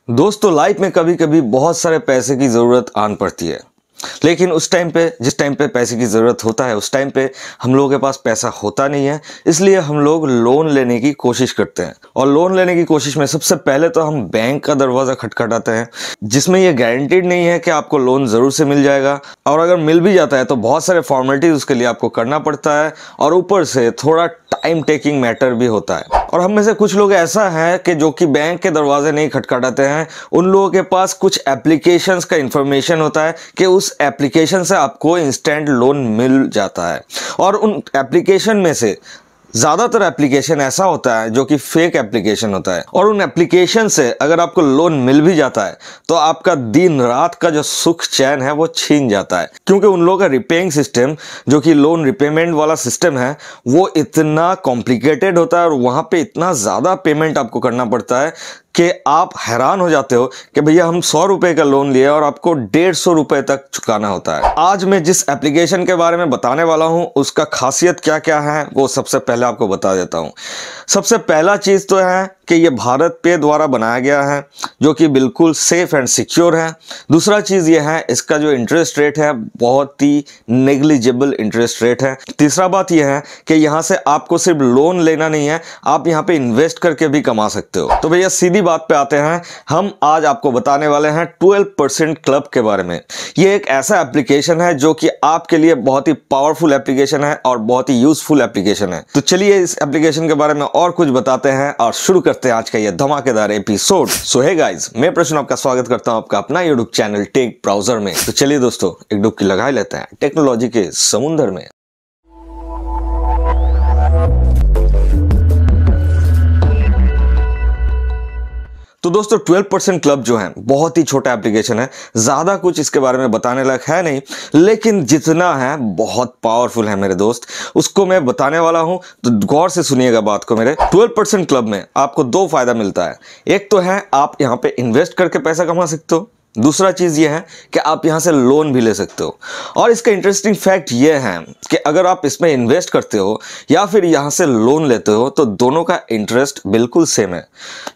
दोस्तों लाइफ में कभी कभी बहुत सारे पैसे की ज़रूरत आन पड़ती है, लेकिन उस टाइम पे जिस टाइम पे पैसे की ज़रूरत होता है उस टाइम पे हम लोगों के पास पैसा होता नहीं है। इसलिए हम लोग लोन लेने की कोशिश करते हैं और लोन लेने की कोशिश में सबसे पहले तो हम बैंक का दरवाज़ा खटखटाते हैं, जिसमें ये गारंटीड नहीं है कि आपको लोन ज़रूर से मिल जाएगा, और अगर मिल भी जाता है तो बहुत सारे फॉर्मेलिटीज़ उसके लिए आपको करना पड़ता है और ऊपर से थोड़ा टाइम टेकिंग मैटर भी होता है। और हम में से कुछ लोग ऐसा है कि जो कि बैंक के दरवाजे नहीं खटखटाते हैं, उन लोगों के पास कुछ एप्लीकेशंस का इंफॉर्मेशन होता है कि उस एप्लीकेशन से आपको इंस्टेंट लोन मिल जाता है। और उन एप्लीकेशन में से ज़्यादातर एप्लीकेशन ऐसा होता है जो कि फेक एप्लीकेशन होता है, और उन एप्लीकेशन से अगर आपको लोन मिल भी जाता है तो आपका दिन रात का जो सुख चैन है वो छीन जाता है, क्योंकि उन लोगों का रिपेइंग सिस्टम जो कि लोन रिपेमेंट वाला सिस्टम है वो इतना कॉम्प्लिकेटेड होता है और वहाँ पे इतना ज़्यादा पेमेंट आपको करना पड़ता है कि आप हैरान हो जाते हो कि भैया हम 100 रुपए का लोन लिए और आपको 150 रुपए तक चुकाना होता है। आज मैं जिस एप्लीकेशन के बारे में बताने वाला हूं उसका खासियत क्या क्या है वो सबसे पहले आपको बता देता हूं। सबसे पहला चीज़ तो है कि ये भारत पे द्वारा बनाया गया है, जो कि बिल्कुल सेफ एंड सिक्योर है। दूसरा चीज़ ये है इसका जो इंटरेस्ट रेट है बहुत ही नेग्लिजिबल इंटरेस्ट रेट है। तीसरा बात यह है कि यहाँ से आपको सिर्फ लोन लेना नहीं है, आप यहाँ पे इन्वेस्ट करके भी कमा सकते हो। तो भैया सीधी बात पे आते हैं, हम आज आपको बताने वाले हैं 12% क्लब के बारे में। ये एक ऐसा एप्लीकेशन है जो कि आपके लिए बहुत ही पावरफुल एप्लीकेशन है और बहुत ही यूजफुल एप्लीकेशन है। तो चलिए इस एप्लीकेशन के बारे में और कुछ बताते हैं और शुरू करते हैं आज का ये धमाकेदार एपिसोड। सो हे गाइस, मैं प्रश्न आपका स्वागत करता हूं आपका अपना यूट्यूब चैनल टेक ब्राउजर में। तो चलिए दोस्तों एक डुबकी लगा लेते हैं टेक्नोलॉजी के समुंदर में। तो दोस्तों 12% क्लब जो है बहुत ही छोटा एप्लीकेशन है, ज़्यादा कुछ इसके बारे में बताने लायक है नहीं, लेकिन जितना है बहुत पावरफुल है मेरे दोस्त, उसको मैं बताने वाला हूं। तो गौर से सुनिएगा बात को मेरे। 12% क्लब में आपको दो फायदा मिलता है। एक तो है आप यहाँ पे इन्वेस्ट करके पैसा कमा सकते हो, दूसरा चीज़ ये है कि आप यहाँ से लोन भी ले सकते हो। और इसका इंटरेस्टिंग फैक्ट ये है कि अगर आप इसमें इन्वेस्ट करते हो या फिर यहाँ से लोन लेते हो तो दोनों का इंटरेस्ट बिल्कुल सेम है।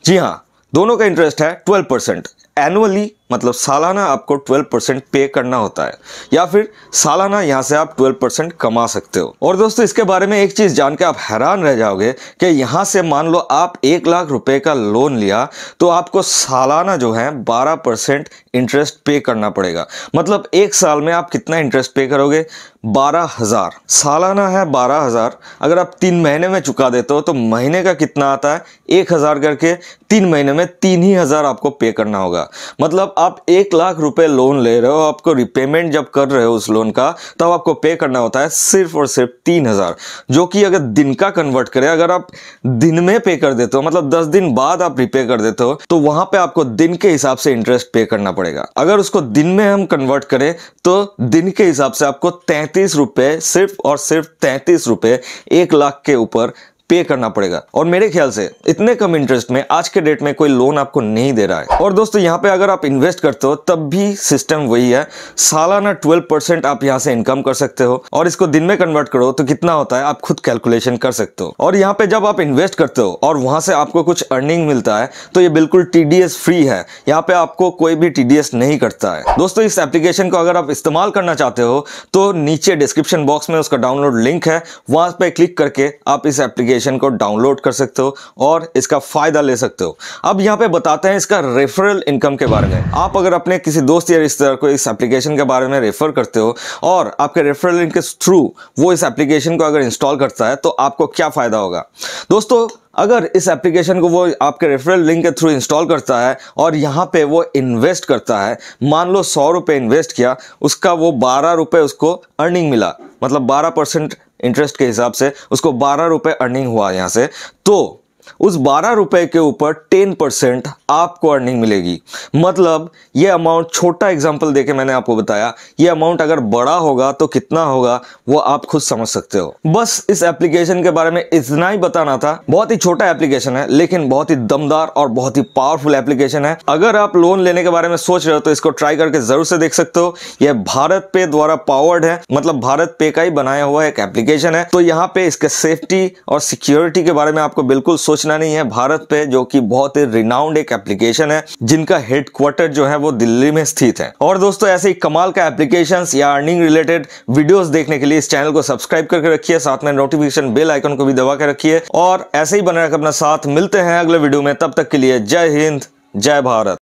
जी हाँ, दोनों का इंटरेस्ट है 12%। एनुअली मतलब सालाना आपको 12% पे करना होता है, या फिर सालाना यहाँ से आप 12% कमा सकते हो। और दोस्तों इसके बारे में एक चीज़ जान के आप हैरान रह जाओगे कि यहाँ से मान लो आप 1 लाख रुपए का लोन लिया तो आपको सालाना जो है 12% इंटरेस्ट पे करना पड़ेगा। मतलब एक साल में आप कितना इंटरेस्ट पे करोगे? 12,000। सालाना है 12,000। अगर आप 3 महीने में चुका देते हो तो महीने का कितना आता है? 1,000 करके 3 महीने में 3,000 आपको पे करना होगा। मतलब आप 1 लाख रुपए लोन ले रहे हो, आपको रिपेमेंट जब कर रहे हो उस लोन का तब आपको पे करना होता है सिर्फ और सिर्फ 3,000, जो कि अगर दिन का कन्वर्ट करें, अगर आप दिन में पे कर देते हो मतलब 10 दिन बाद आप रिपे कर देते हो तो वहां पे आपको दिन के हिसाब से इंटरेस्ट पे करना पड़ेगा। अगर उसको दिन में हम कन्वर्ट करें तो दिन के हिसाब से आपको 33 रुपए, सिर्फ और सिर्फ 33 रुपए 1 लाख के ऊपर पे करना पड़ेगा। और मेरे ख्याल से इतने कम इंटरेस्ट में आज के डेट में कोई लोन आपको नहीं दे रहा है। और दोस्तों यहाँ पे अगर आप इन्वेस्ट करते हो तब भी सिस्टम वही है, सालाना 12% आप यहाँ से इनकम कर सकते हो। और इसको दिन में कन्वर्ट करो तो कितना होता है आप खुद कैलकुलेशन कर सकते हो। और यहाँ पे जब आप इन्वेस्ट करते हो और वहां से आपको कुछ अर्निंग मिलता है तो ये बिल्कुल TDS फ्री है, यहाँ पे आपको कोई भी TDS नहीं करता है। दोस्तों इस एप्लीकेशन को अगर आप इस्तेमाल करना चाहते हो तो नीचे डिस्क्रिप्शन बॉक्स में उसका डाउनलोड लिंक है, वहां पे क्लिक करके आप इस एप्लीकेशन को डाउनलोड कर सकते हो और इसका फायदा ले सकते हो। अब यहाँ पे बताते हैं इसका रेफरल इनकम के बारे में। आप अगर अपने किसी दोस्त या रिश्तेदार को इस एप्लीकेशन के बारे में रेफर करते हो और आपके रेफरल लिंक के थ्रू वो इस एप्लीकेशन को अगर इंस्टॉल करता है तो आपको क्या फायदा होगा? दोस्तों अगर इस एप्लीकेशन को वो आपके रेफरल लिंक के थ्रू इंस्टॉल करता है और यहाँ पे वो इन्वेस्ट करता है, मान लो 100 रुपये इन्वेस्ट किया, उसका वो 12 रुपये उसको अर्निंग मिला, मतलब 12% इंटरेस्ट के हिसाब से उसको 12 रुपये अर्निंग हुआ यहाँ से, तो उस 12 रुपए के ऊपर 10% आपको अर्निंग मिलेगी। मतलब ये अमाउंट, छोटा एग्जांपल देके मैंने आपको बताया, ये अमाउंट अगर बड़ा होगा तो कितना होगा वो आप खुद समझ सकते हो। बस इस एप्लीकेशन के बारे में इतना ही बताना था। बहुत ही छोटा एप्लीकेशन है लेकिन बहुत ही दमदार और बहुत ही पावरफुल एप्लीकेशन है। अगर आप लोन लेने के बारे में सोच रहे हो तो इसको ट्राई करके जरूर से देख सकते हो। यह भारत पे द्वारा पावर्ड है, मतलब भारत पे का ही बनाया हुआ एक एप्लीकेशन है। तो यहाँ पे इसके सेफ्टी और सिक्योरिटी के बारे में आपको बिल्कुल सोचना नहीं है, भारत पे जो कि बहुत ही रिनाउंड एक एप्लीकेशन है जिनका हेडक्वार्टर जो है वो दिल्ली में स्थित है। और दोस्तों ऐसे ही कमाल का एप्लीकेशंस या अर्निंग रिलेटेड वीडियोस देखने के लिए इस चैनल को सब्सक्राइब करके रखिए, साथ में नोटिफिकेशन बेल आइकन को भी दबा के रखिए और ऐसे ही बने रखिए अपना साथ। मिलते हैं अगले वीडियो में, तब तक के लिए जय हिंद, जय भारत।